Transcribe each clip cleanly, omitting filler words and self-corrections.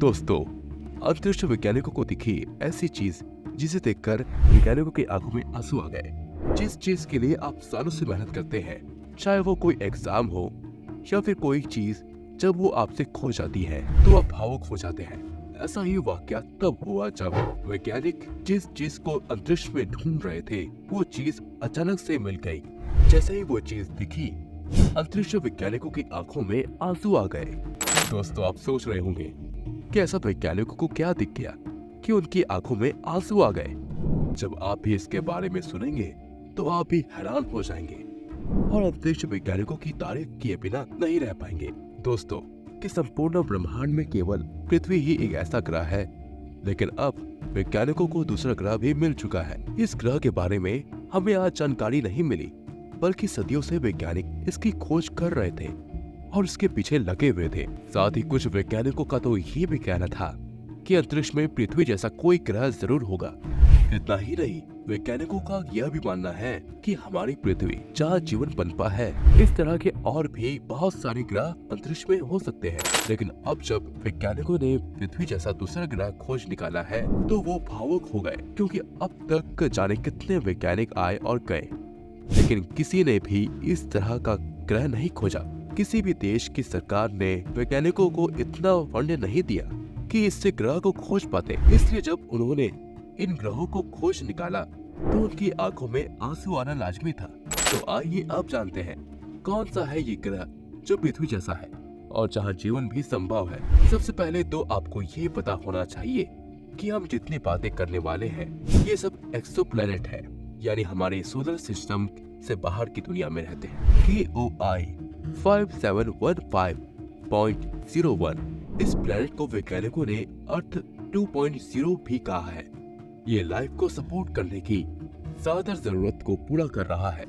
दोस्तों, अंतरिक्ष वैज्ञानिकों को दिखी ऐसी चीज जिसे देखकर वैज्ञानिकों की आंखों में आंसू आ गए। जिस चीज के लिए आप सालों से मेहनत करते हैं, चाहे वो कोई एग्जाम हो या फिर कोई चीज, जब वो आपसे खो जाती है तो आप भावुक हो जाते हैं। ऐसा ही वाकया तब हुआ जब वैज्ञानिक जिस चीज को अंतरिक्ष में ढूंढ रहे थे, वो चीज अचानक से मिल गई। जैसे ही वो चीज दिखी, अंतरिक्ष वैज्ञानिकों की आंखों में आंसू आ गए। दोस्तों, आप सोच रहे होंगे कि ऐसा वैज्ञानिकों को क्या दिख गया कि उनकी आंखों में आंसू आ गए। जब आप भी इसके बारे में सुनेंगे तो आप भी हैरान हो जाएंगे और अंतरिक्ष वैज्ञानिकों की तारीफ किए बिना नहीं रह पाएंगे। दोस्तों, कि संपूर्ण ब्रह्मांड में केवल पृथ्वी ही एक ऐसा ग्रह है, लेकिन अब वैज्ञानिकों को दूसरा ग्रह भी मिल चुका है। इस ग्रह के बारे में हमें आज जानकारी नहीं मिली, बल्कि सदियों से वैज्ञानिक इसकी खोज कर रहे थे और इसके पीछे लगे हुए थे। साथ ही कुछ वैज्ञानिकों का तो ये भी कहना था कि अंतरिक्ष में पृथ्वी जैसा कोई ग्रह जरूर होगा। इतना ही नहीं, वैज्ञानिकों का यह भी मानना है कि हमारी पृथ्वी जहाँ जीवन पनपा है, इस तरह के और भी बहुत सारे ग्रह अंतरिक्ष में हो सकते हैं। लेकिन अब जब वैज्ञानिकों ने पृथ्वी जैसा दूसरा ग्रह खोज निकाला है तो वो भावुक हो गए, क्योंकि अब तक जाने कितने वैज्ञानिक आए और गए, लेकिन किसी ने भी इस तरह का ग्रह नहीं खोजा। किसी भी देश की सरकार ने वैज्ञानिकों को इतना फंड नहीं दिया कि इससे ग्रह को खोज पाते। इसलिए जब उन्होंने इन ग्रहों को खोज निकाला तो उनकी आंखों में आंसू आना लाजमी था। तो आइए अब जानते हैं कौन सा है ये ग्रह जो पृथ्वी जैसा है और जहाँ जीवन भी संभव है। सबसे पहले तो आपको ये पता होना चाहिए कि हम जितनी बातें करने वाले हैं, ये सब एक्सोप्लैनेट है, यानी हमारे सोलर सिस्टम से बाहर की दुनिया में रहते हैं। KOI 5715.01 इस प्लेनेट को वैज्ञानिकों ने अर्थ 2.0 भी कहा है। ये लाइफ को सपोर्ट करने की ज्यादातर जरूरत को पूरा कर रहा है।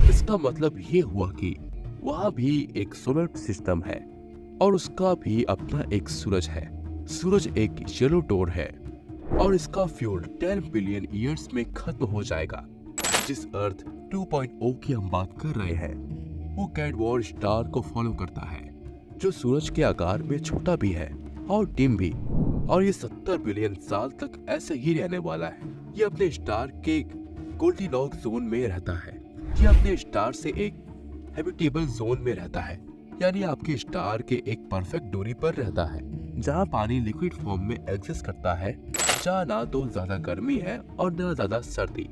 इसका मतलब ये हुआ कि वहाँ भी एक सोलर सिस्टम है और उसका भी अपना एक सूरज है। सूरज एक येलो डोर है और इसका फ्यूल 10 बिलियन ईयर्स में खत्म हो जाएगा। जिस अर्थ 2.0 की हम बात कर रहे हैं, वो कैडवॉर स्टार को फॉलो करता है, जो सूरज के आकार में छोटा भी है और डिम भी, और ये 70 बिलियन साल तक ऐसे ही रहने वाला है। ये अपने स्टार के गोल्डीलॉक जोन में रहता है। ये अपने स्टार से एक हैबिटेबल जोन में रहता है, यानी आपके स्टार के एक परफेक्ट दूरी पर रहता है, जहाँ पानी लिक्विड फॉर्म में एग्जिस्ट करता है, जहाँ ना तो ज्यादा गर्मी है और न ज्यादा सर्दी।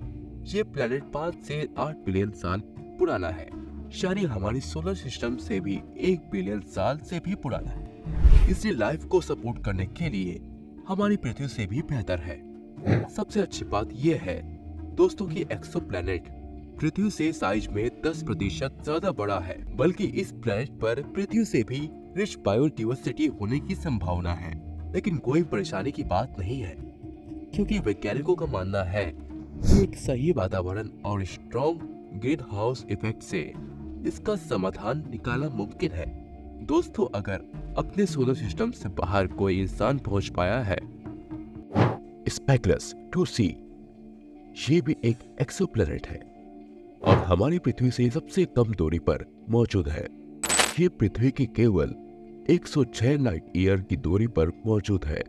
ये प्लेनेट 5 से 8 बिलियन साल पुराना है, यानी हमारी सोलर सिस्टम से भी 1 बिलियन साल से भी पुराना है। इसलिए लाइफ को सपोर्ट करने के लिए हमारी पृथ्वी से भी बेहतर है। सबसे अच्छी बात यह है दोस्तों कि एक्सोप्लैनेट पृथ्वी से साइज में 10% ज्यादा बड़ा है, बल्कि इस प्लेनेट पर पृथ्वी से भी रिच बायोडाइवर्सिटी होने की संभावना है। लेकिन कोई परेशानी की बात नहीं है, क्योंकि वैज्ञानिकों का मानना है कि एक सही वातावरण और स्ट्रॉन्ग ग्रीन हाउस इफेक्ट से इसका समाधान निकालना मुमकिन है। दोस्तों, अगर अपने सोलर सिस्टम से बाहर कोई इंसान पहुंच पाया है, स्पेक्युलस 2c, ये भी एक एक्सोप्लैनेट है और हमारी पृथ्वी से सबसे कम दूरी पर मौजूद है। ये पृथ्वी की केवल 106 लाइट ईयर की दूरी पर मौजूद है।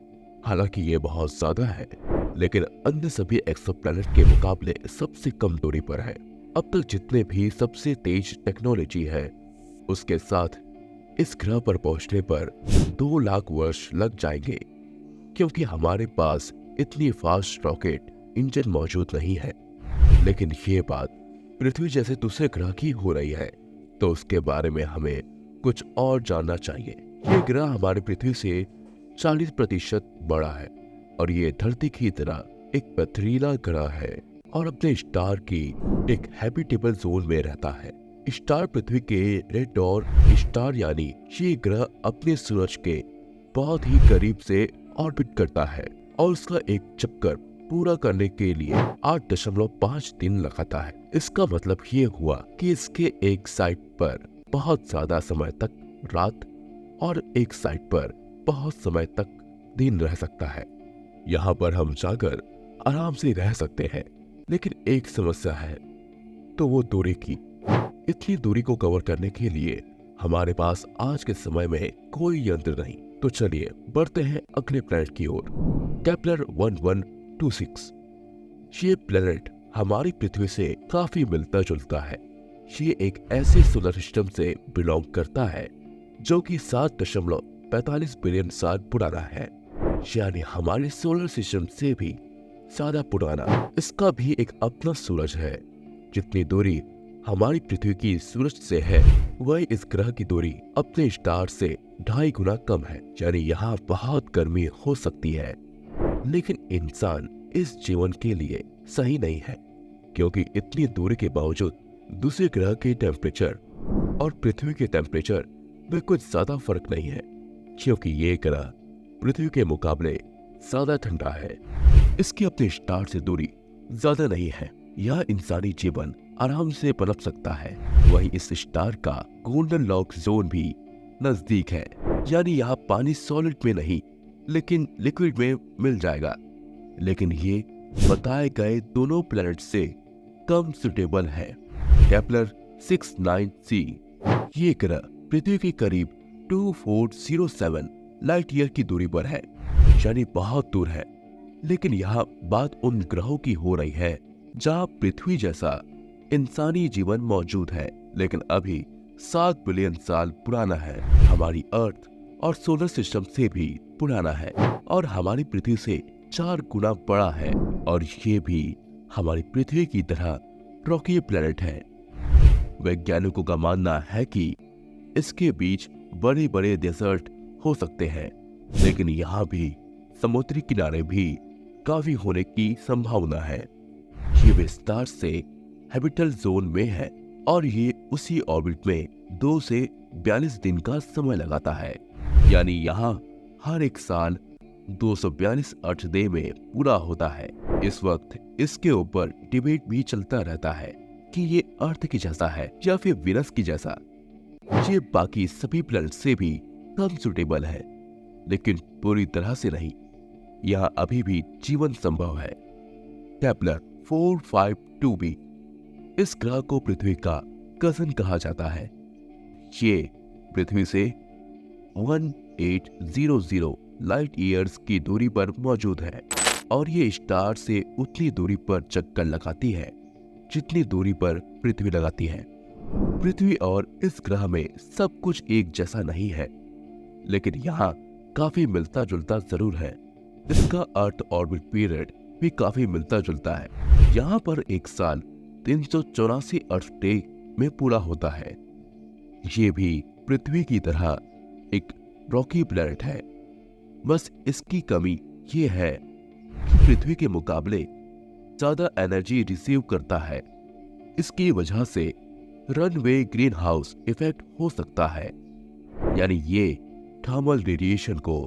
हालांकि ये बहुत ज्यादा है, लेकिन अन्य सभी एक्सोप्लैनेट के मुकाबले सबसे कम दूरी पर है। अब तक जितने भी सबसे तेज टेक्नोलॉजी है, उसके साथ इस ग्रह पर पहुंचने पर 2 लाख वर्ष लग जाएंगे, क्योंकि हमारे पास इतनी फास्ट रॉकेट इंजन मौजूद नहीं है। लेकिन ये बात पृथ्वी जैसे दूसरे ग्रह की हो रही है, तो उसके बारे में हमें कुछ और जानना चाहिए। ये ग्रह हमारी पृथ्वी से 40% बड़ा है और ये धरती की तरह एक पथरीला ग्रह है और अपने स्टार की एक हैबिटेबल जोन में रहता है। स्टार पृथ्वी के रेड डॉर स्टार यानी ये ग्रह अपने सूरज के बहुत ही करीब से ऑर्बिट करता है और उसका एक चक्कर पूरा करने के लिए 8.5 दिन लगाता है। इसका मतलब ये हुआ कि इसके एक साइड पर बहुत ज्यादा समय तक रात और एक साइड पर बहुत समय तक दिन रह सकता है। यहाँ पर हम जाकर आराम से रह सकते हैं, लेकिन एक समस्या है, तो वो दूरी की। इतनी दूरी को कवर करने के लिए हमारे पास आज के समय में कोई यंत्र नहीं, तो चलिए बढ़ते हैं अगले प्लैनेट की ओर, केपलर 1126। ये प्लैनेट हमारी पृथ्वी से काफी मिलता जुलता है। ये एक ऐसे सोलर सिस्टम से बिलोंग करता है जो कि 7.45 बिलियन साल पुराना है, यानी हमारे सोलर सिस्टम से भी ज्यादा पुराना। इसका भी एक अपना सूरज है। जितनी दूरी हमारी पृथ्वी की सूरज से है, वही इस ग्रह की दूरी अपने स्टार से 2.5 गुना कम है, यानी यहाँ बहुत गर्मी हो सकती है। लेकिन इंसान इस जीवन के लिए सही नहीं है, क्योंकि इतनी दूरी के बावजूद दूसरे ग्रह के टेम्परेचर और पृथ्वी के टेम्परेचर में कुछ ज्यादा फर्क नहीं है, क्योंकि ये ग्रह पृथ्वी के मुकाबले ज्यादा ठंडा है। इसकी अपने स्टार से दूरी ज्यादा नहीं है, यह इंसानी जीवन आराम से पनप सकता है। वहीं इस स्टार का गोल्डन लॉक जोन भी नजदीक है, यानी यहाँ पानी सॉलिड में नहीं लेकिन लिक्विड में मिल जाएगा। लेकिन ये बताए गए दोनों प्लैनेट से कम सुटेबल है। केपलर 69c ये ग्रह पृथ्वी के करीब 2407 लाइट ईयर की दूरी पर है, यानी बहुत दूर है। लेकिन यहाँ बात उन ग्रहों की हो रही है जहाँ पृथ्वी जैसा इंसानी जीवन मौजूद है, लेकिन अभी 7 बिलियन साल पुराना है। हमारी अर्थ और सोलर सिस्टम से भी पुराना है और हमारी पृथ्वी से 4 गुना बड़ा है, और ये भी हमारी पृथ्वी की तरह रॉकी प्लैनेट है। वैज्ञानिकों का मानना है कि इसके बीच बड़े बड़े डेजर्ट हो सकते हैं, लेकिन यहाँ भी समुद्री किनारे भी काफी होने की संभावना है। ये विस्तार से हैबिटल जोन में है और ये उसी ऑर्बिट में 2 से 42 दिन का समय लगाता है, यानी यहाँ हर एक साल 242 अर्थ डे में पूरा होता है। इस वक्त इसके ऊपर डिबेट भी चलता रहता है कि ये अर्थ की जैसा है या फिर विनस की जैसा। ये बाकी सभी प्लैनेट से भी कम सुटेबल है, लेकिन पूरी तरह से नहीं। यहाँ अभी भी जीवन संभव है। केपलर 452b इस ग्रह को पृथ्वी का कजन कहा जाता है। ये पृथ्वी से 1800 लाइट ईयर्स की दूरी पर मौजूद है और ये स्टार से उतनी दूरी पर चक्कर लगाती है जितनी दूरी पर पृथ्वी लगाती है। पृथ्वी और इस ग्रह में सब कुछ एक जैसा नहीं है, लेकिन यहाँ काफी मिलता जुलता जरूर है। इसका अर्थ ऑर्बिट पीरियड भी काफी मिलता जुलता है। यहाँ पर एक साल 384 अर्थ डे में पूरा होता है। ये भी पृथ्वी की तरह एक रॉकी प्लैनेट है, बस इसकी कमी ये है कि पृथ्वी के मुकाबले ज्यादा एनर्जी रिसीव करता है। इसकी वजह से रनवे ग्रीन हाउस इफेक्ट हो सकता है, यानी ये थर्मल रेडिएशन को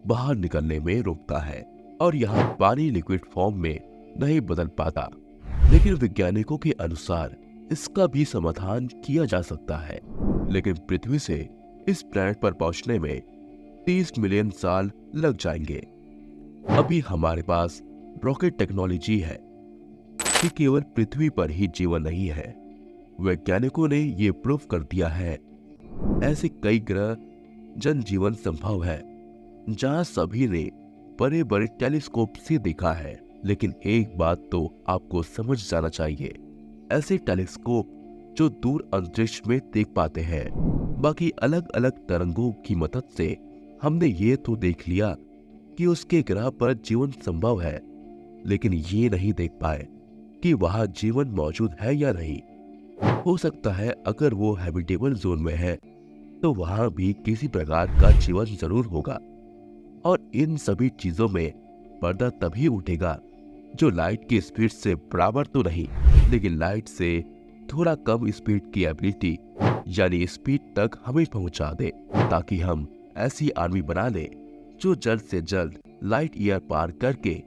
बाहर निकलने में रोकता है और यहाँ पानी लिक्विड फॉर्म में नहीं बदल पाता। लेकिन वैज्ञानिकों के अनुसार इसका भी समाधान किया जा सकता है, लेकिन पृथ्वी से इस प्लैनेट पर पहुंचने में 30 मिलियन साल लग जाएंगे। अभी हमारे पास रॉकेट टेक्नोलॉजी है कि केवल पृथ्वी पर ही जीवन नहीं है। वैज्ञानिकों ने ये प्रूव कर दिया है ऐसे कई ग्रह जनजीवन संभव है जहां सभी ने बड़े बड़े टेलीस्कोप से देखा है। लेकिन एक बात तो आपको समझ जाना चाहिए, ऐसे टेलीस्कोप जो दूर अंतरिक्ष में देख पाते हैं, बाकी अलग अलग तरंगों की मदद से हमने ये तो देख लिया कि उसके ग्रह पर जीवन संभव है, लेकिन ये नहीं देख पाए कि वहां जीवन मौजूद है या नहीं। हो सकता है अगर वो हैबिटेबल जोन में है तो वहां भी किसी प्रकार का जीवन जरूर होगा। और इन सभी चीजों में पर्दा तभी उठेगा जो लाइट की स्पीड से बराबर तो नहीं, लेकिन लाइट से थोड़ा कम स्पीड की एबिलिटी यानी स्पीड तक हमें पहुंचा दे, ताकि हम ऐसी आर्मी बना ले जो जल्द से जल्द लाइट ईयर पार करके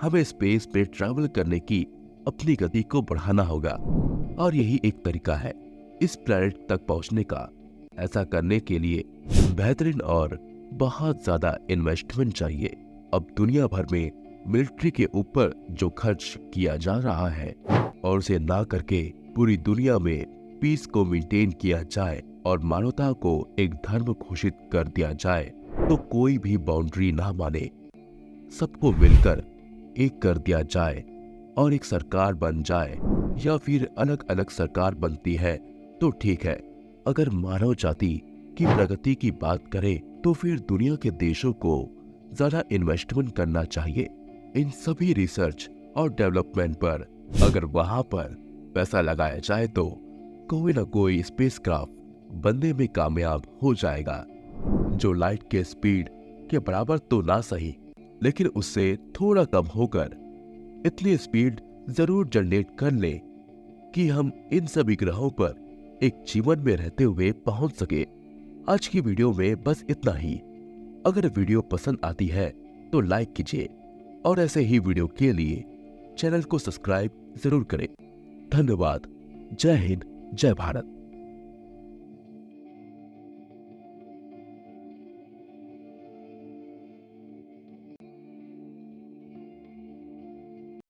हमें स्पेस में ट्रैवल करने की अपनी गति को बढ़ाना होगा। और यही एक तरीका है इस प्लैनेट तक पहुंचने का। ऐसा करने के लिए बेहतरीन और बहुत ज्यादा इन्वेस्टमेंट चाहिए। अब दुनिया भर में मिलिट्री के ऊपर जो खर्च किया जा रहा है और उसे ना करके पूरी दुनिया में पीस को मेंटेन किया जाए और मानवता को एक धर्म घोषित कर दिया जाए, तो कोई भी बाउंड्री ना माने, सबको मिलकर एक कर दिया जाए और एक सरकार बन जाए, या फिर अलग अलग सरकार बनती है तो ठीक है। अगर मानव जाति की प्रगति की बात करें तो फिर दुनिया के देशों को ज्यादा इन्वेस्टमेंट करना चाहिए इन सभी रिसर्च और डेवलपमेंट पर। अगर वहां पर पैसा लगाया जाए तो कोई ना कोई स्पेसक्राफ्ट बनने में कामयाब हो जाएगा, जो लाइट के स्पीड के बराबर तो ना सही, लेकिन उससे थोड़ा कम होकर इतनी स्पीड जरूर जनरेट कर ले कि हम इन सभी ग्रहों पर एक जीवन में रहते हुए पहुंच सके। आज की वीडियो में बस इतना ही। अगर वीडियो पसंद आती है तो लाइक कीजिए और ऐसे ही वीडियो के लिए चैनल को सब्सक्राइब जरूर करें। धन्यवाद। जय हिंद, जय भारत।